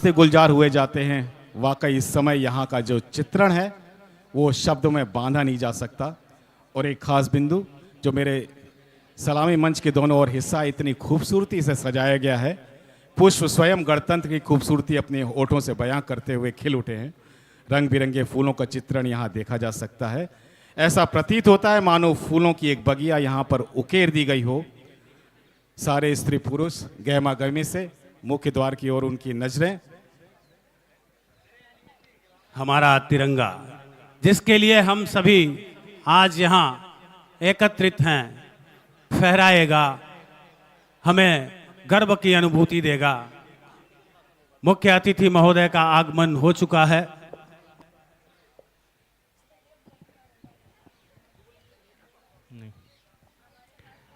से गुलजार हुए जाते हैं। वाकई इस समय यहाँ का जो चित्रण है वो शब्दों में बांधा नहीं जा सकता। और एक खास बिंदु जो मेरे सलामी मंच के दोनों ओर हिस्सा इतनी खूबसूरती से सजाया गया है। पुष्प स्वयं गणतंत्र की खूबसूरती अपने होठों से बयां करते हुए खिल उठे हैं। रंग बिरंगे फूलों का चित्रण यहाँ देखा जा सकता है। ऐसा प्रतीत होता है मानो फूलों की एक बगिया यहाँ पर उकेर दी गई हो। सारे स्त्री पुरुष गहमा गहमी से मुख्य द्वार की ओर उनकी नजरें। हमारा तिरंगा जिसके लिए हम सभी आज यहाँ एकत्रित हैं, फहराएगा, हमें गर्व की अनुभूति देगा। मुख्य अतिथि महोदय का आगमन हो चुका है।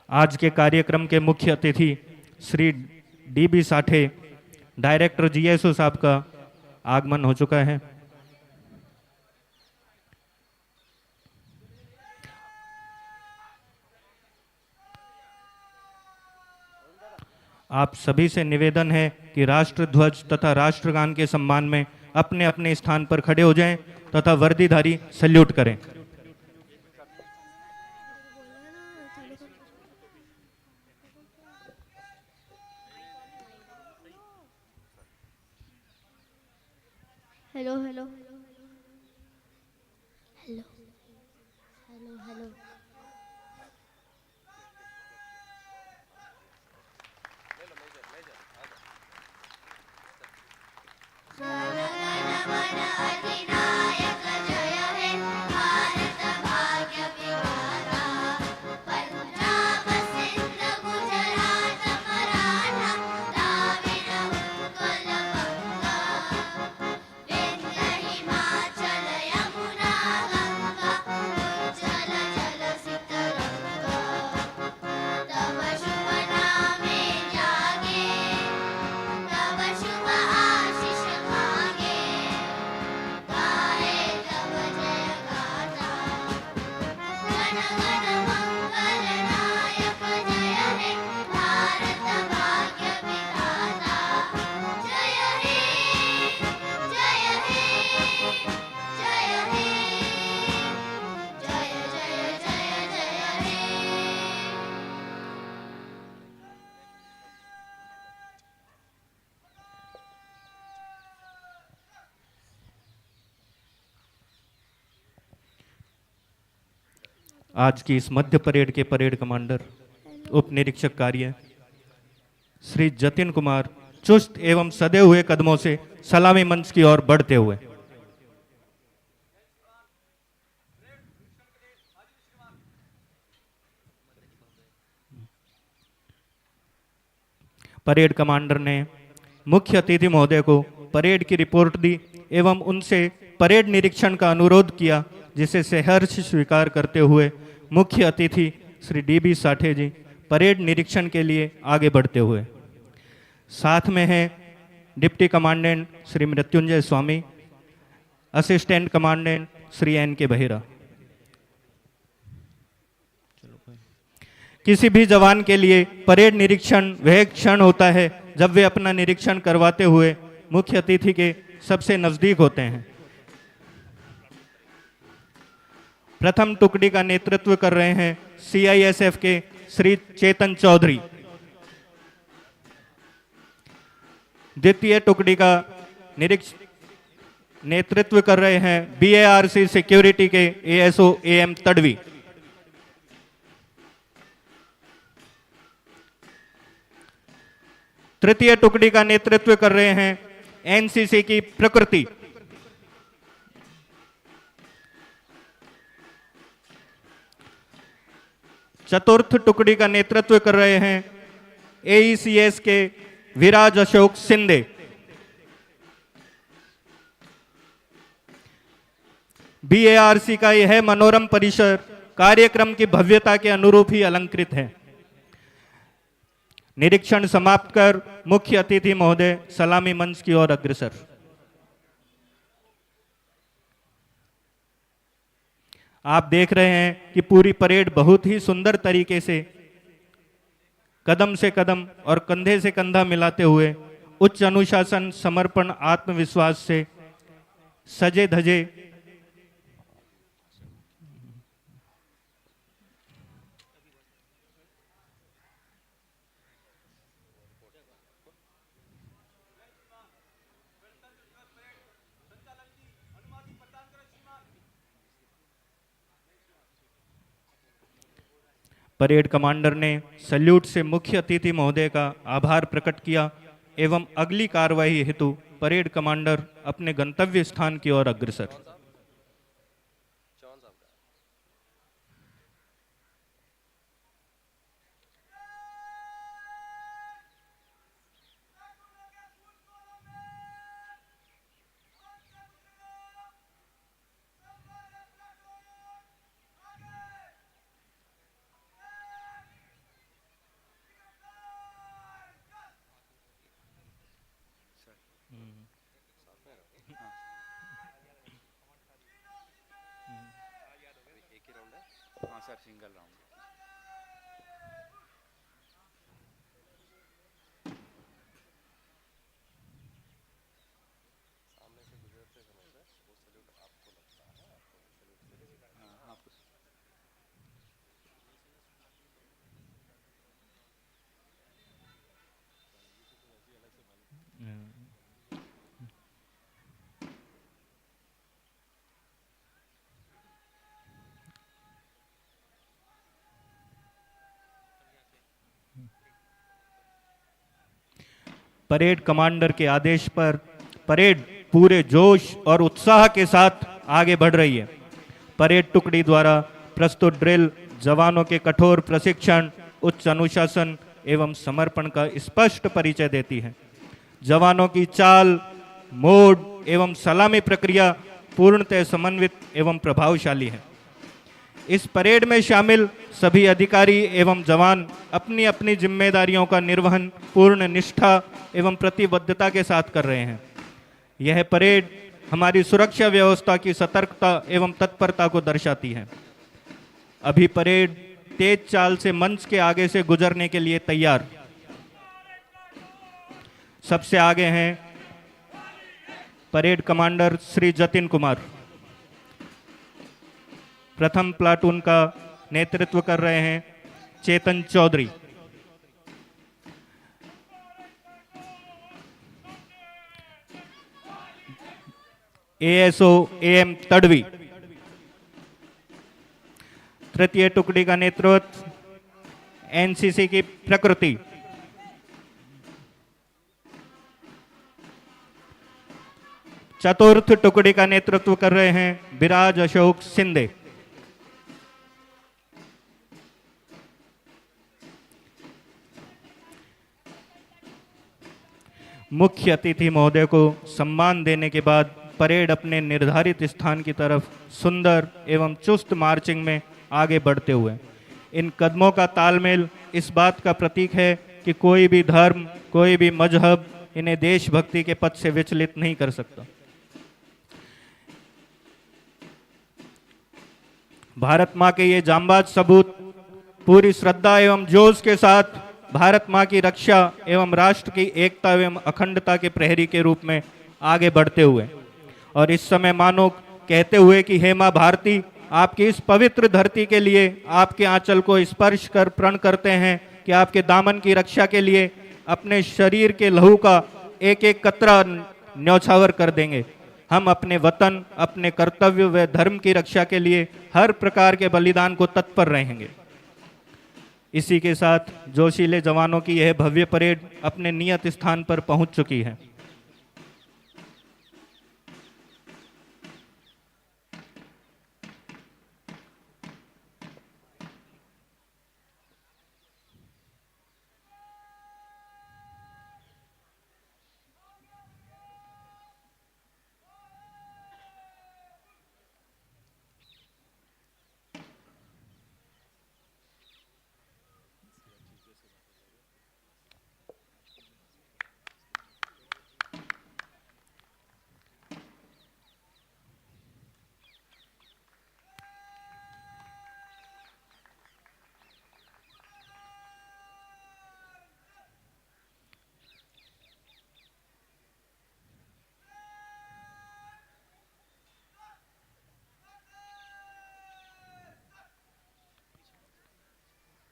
आज के कार्यक्रम के मुख्य अतिथि Shri DB. Sathe director GSO साहब का आगमन हो चुका है। आप सभी से निवेदन है कि राष्ट्र ध्वज तथा राष्ट्रगान के सम्मान में अपने अपने स्थान पर खड़े हो जाएं तथा वर्दीधारी सल्यूट करें। Hello hello hello hello hello. आज की इस मध्य परेड के परेड कमांडर उप निरीक्षक कार्य श्री जतिन कुमार चुस्त एवं सदे हुए कदमों से सलामी मंच की ओर बढ़ते हुए परेड कमांडर ने मुख्य अतिथि महोदय को परेड की रिपोर्ट दी एवं उनसे परेड निरीक्षण का अनुरोध किया, जिसे सहर्ष स्वीकार करते हुए मुख्य अतिथि श्री डी.बी. साठे जी परेड निरीक्षण के लिए आगे बढ़ते हुए साथ में हैं deputy commandant Shri Mrityunjay Swami, assistant commandant Shri NK. Behera. किसी भी जवान के लिए परेड निरीक्षण वह क्षण होता है जब वे अपना निरीक्षण करवाते हुए मुख्य अतिथि के सबसे नजदीक होते हैं। प्रथम टुकड़ी का नेतृत्व कर रहे हैं सीआईएसएफ के श्री चेतन चौधरी। द्वितीय टुकड़ी का नेतृत्व कर रहे हैं बीएआरसी सिक्योरिटी के एएसओ एएम तडवी। तृतीय टुकड़ी का नेतृत्व कर रहे हैं एनसीसी की प्रकृति। चतुर्थ टुकड़ी का नेतृत्व कर रहे हैं एईसीएस के विराज अशोक सिंधे। बीएआरसी का यह मनोरम परिसर कार्यक्रम की भव्यता के अनुरूप ही अलंकृत है। निरीक्षण समाप्त कर मुख्य अतिथि महोदय सलामी मंच की ओर अग्रसर। आप देख रहे हैं कि पूरी परेड बहुत ही सुंदर तरीके से कदम और कंधे से कंधा मिलाते हुए उच्च अनुशासन, समर्पण, आत्मविश्वास से सजे धजे परेड कमांडर ने सल्यूट से मुख्य अतिथि महोदय का आभार प्रकट किया एवं अगली कार्रवाई हेतु परेड कमांडर अपने गंतव्य स्थान की ओर अग्रसर। हाँ सर, सिंगल राउंड। सामने से गुजरते समय सर वो सैल्यूट आपको लगता है, आपको सैल्यूट से आपको। परेड कमांडर के आदेश पर परेड पूरे जोश और उत्साह के साथ आगे बढ़ रही है। परेड टुकड़ी द्वारा प्रस्तुत ड्रिल जवानों के कठोर प्रशिक्षण, उच्च अनुशासन एवं समर्पण का स्पष्ट परिचय देती है। जवानों की चाल, मोड एवं सलामी प्रक्रिया पूर्णतः समन्वित एवं प्रभावशाली है। इस परेड में शामिल सभी अधिकारी एवं जवान अपनी अपनी जिम्मेदारियों का निर्वहन पूर्ण निष्ठा एवं प्रतिबद्धता के साथ कर रहे हैं। यह परेड हमारी सुरक्षा व्यवस्था की सतर्कता एवं तत्परता को दर्शाती है। अभी परेड तेज चाल से मंच के आगे से गुजरने के लिए तैयार। सबसे आगे हैं परेड कमांडर श्री जतिन कुमार। प्रथम प्लाटून का नेतृत्व कर रहे हैं चेतन चौधरी। ASO AM Tadvi. तृतीय टुकड़ी का नेतृत्व एनसीसी की प्रकृति। चतुर्थ टुकड़ी का नेतृत्व कर रहे हैं विराज अशोक सिंधे। मुख्य अतिथि महोदय को सम्मान देने के बाद परेड अपने निर्धारित स्थान की तरफ सुंदर एवं चुस्त मार्चिंग में आगे बढ़ते हुए, इन कदमों का तालमेल इस बात का प्रतीक है कि कोई भी धर्म, कोई भी मजहब इन्हें देशभक्ति के पथ से विचलित नहीं कर सकता। भारत मां के ये जांबाज सबूत पूरी श्रद्धा एवं जोश के साथ भारत मां की रक्षा एवं राष्ट्र की एकता एवं अखंडता के प्रहरी के रूप में आगे बढ़ते हुए, और इस समय मानो कहते हुए कि हे मां भारती, आपकी इस पवित्र धरती के लिए आपके आंचल को स्पर्श कर प्रण करते हैं कि आपके दामन की रक्षा के लिए अपने शरीर के लहू का एक एक कतरा न्यौछावर कर देंगे। हम अपने वतन, अपने कर्तव्य व धर्म की रक्षा के लिए हर प्रकार के बलिदान को तत्पर रहेंगे। इसी के साथ जोशीले जवानों की यह भव्य परेड अपने नियत स्थान पर पहुंच चुकी है।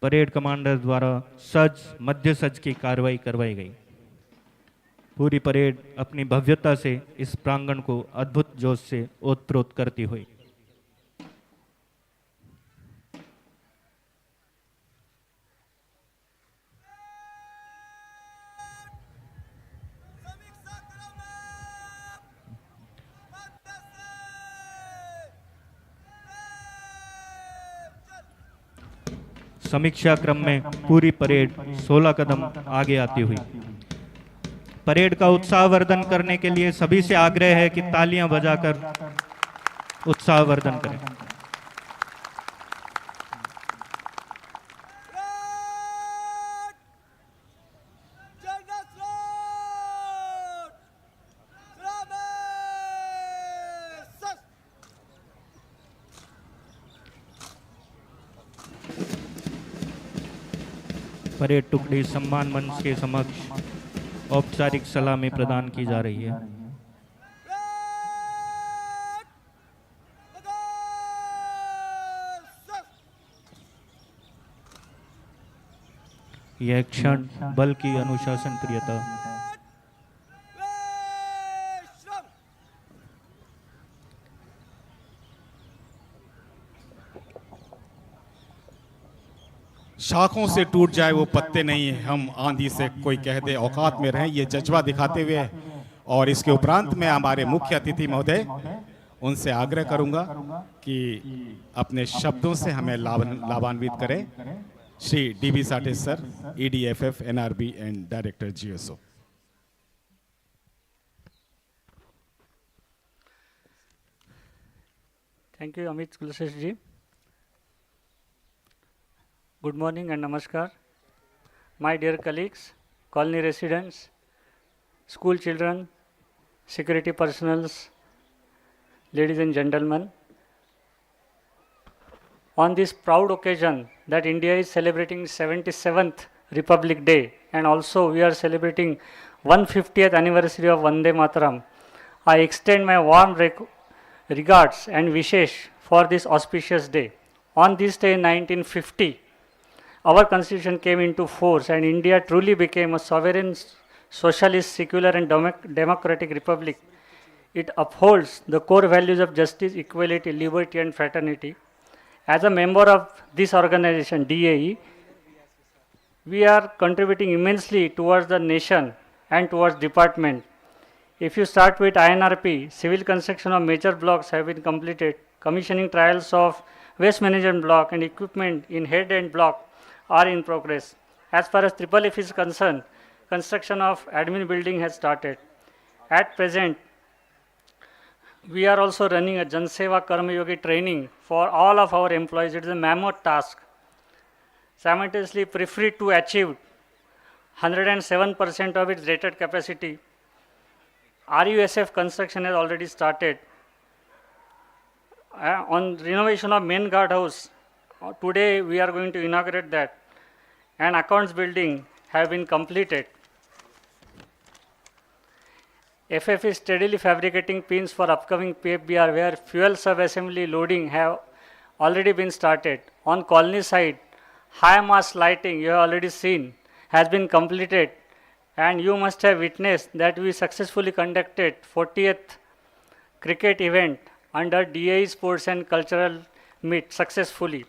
परेड कमांडर द्वारा सज मध्य सज की कार्रवाई करवाई गई। पूरी परेड अपनी भव्यता से इस प्रांगण को अद्भुत जोश से ओतप्रोत करती हुई। समीक्षा क्रम में पूरी परेड 16 कदम आगे आती हुई। परेड का उत्साहवर्धन करने के लिए सभी से आग्रह है कि तालियां बजाकर उत्साहवर्धन करें। परेड टुकड़ी सम्मान मंच के समक्ष औपचारिक सलामी प्रदान की जा रही है। यह क्षण बल की अनुशासन प्रियता, शाखों से टूट जाए वो पत्ते नहीं, हम आंधी से कोई कह दे औकात में रहें, ये जज्बा दिखाते हुए और इसके उपरांत मैं हमारे मुख्य अतिथि महोदय उनसे आग्रह करूंगा कि अपने शब्दों से हमें लाभान्वित करें। Shri DB Sathe sir, EDFF, NRB and director GSO. Thank you, Amit Kulshesh ji. Good morning and namaskar. My dear colleagues, colony residents, school children, security personnels, ladies and gentlemen. On this proud occasion that India is celebrating 77th Republic Day and also we are celebrating 150th anniversary of Vande Mataram, I extend my warm regards and wishes for this auspicious day. On this day in 1950, our constitution came into force and India truly became a sovereign, socialist, secular and democratic republic. It upholds the core values of justice, equality, liberty and fraternity. As a member of this organization, DAE, we are contributing immensely towards the nation and towards department. If you start with INRP, civil construction of major blocks have been completed. Commissioning trials of waste management block and equipment in head end block are in progress. As far as FFF is concerned, construction of admin building has started. At present, we are also running a Jan Seva Karma Yogi training for all of our employees. It is a mammoth task. Simultaneously, Prifri 2 achieved 107% of its rated capacity. RUSF construction has already started. On renovation of main guard house, today we are going to inaugurate that. And accounts building have been completed. FF is steadily fabricating pins for upcoming PFBR where fuel sub-assembly loading have already been started. On colony side, high mast lighting you have already seen has been completed and you must have witnessed that we successfully conducted 40th cricket event under DAE Sports and Cultural Meet successfully.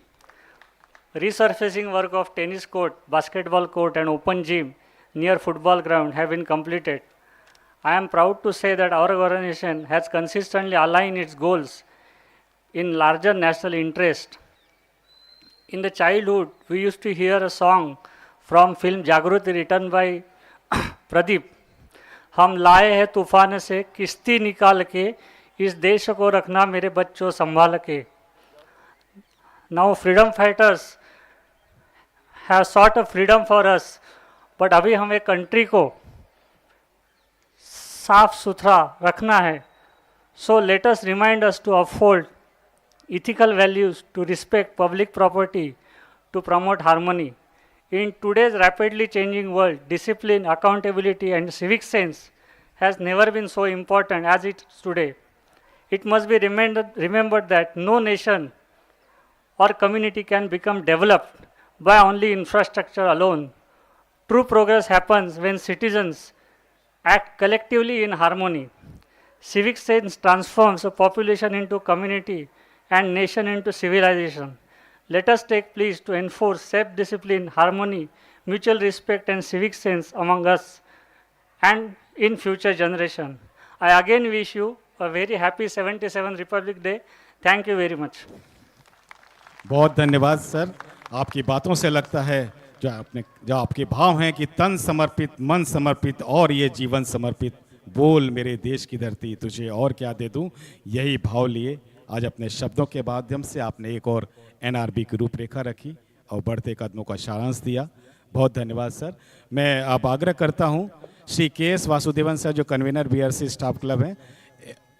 Resurfacing work of tennis court, basketball court and open gym near football ground have been completed. I am proud to say that our organization has consistently aligned its goals in larger national interest. In the childhood, we used to hear a song from film Jagruti written by Pradeep. हम लाए हैं तूफान से किश्ती निकाल के इस देश को रखना मेरे बच्चों संभाल के. Now freedom fighters have sought a freedom for us, but अभी हमें कंट्री को साफ सुथरा रखना है. So let us remind us to uphold ethical values, to respect public property, to promote harmony. In today's rapidly changing world, discipline, accountability and civic sense has never been so important as it is today. It must be remembered that no nation or community can become developed by only infrastructure alone. True progress happens when citizens act collectively in harmony. Civic sense transforms a population into community and nation into civilization. Let us take please to enforce self-discipline, harmony, mutual respect and civic sense among us and in future generation. I again wish you a very happy 77th Republic Day. Thank you very much. बहुत धन्यवाद sir. आपकी बातों से लगता है जो आपके भाव हैं कि तन समर्पित, मन समर्पित और ये जीवन समर्पित, बोल मेरे देश की धरती तुझे और क्या दे दूं, यही भाव लिए आज अपने शब्दों के माध्यम से आपने एक और एनआरबी की रूपरेखा रखी और बढ़ते कदमों का सारांश दिया। बहुत धन्यवाद सर। मैं अब आग्रह करता हूं श्री के.एस. वासुदेवन सर जो कन्वीनर बीआरसी स्टाफ क्लब हैं,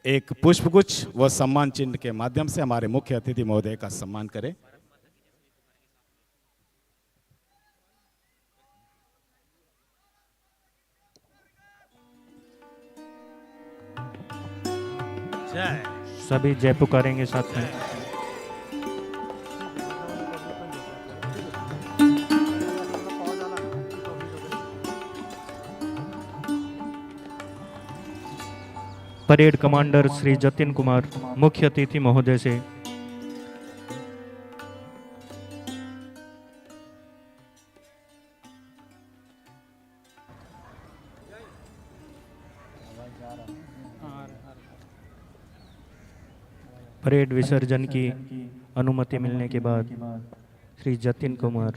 एक पुष्पगुच्छ व सम्मान चिन्ह के माध्यम से हमारे मुख्य अतिथि महोदय का सम्मान करें। जय। सभी जय पुकारेंगे साथ में। परेड कमांडर श्री जतिन कुमार मुख्य अतिथि महोदय से परेड विसर्जन की अनुमति मिलने के बाद श्री जतिन कुमार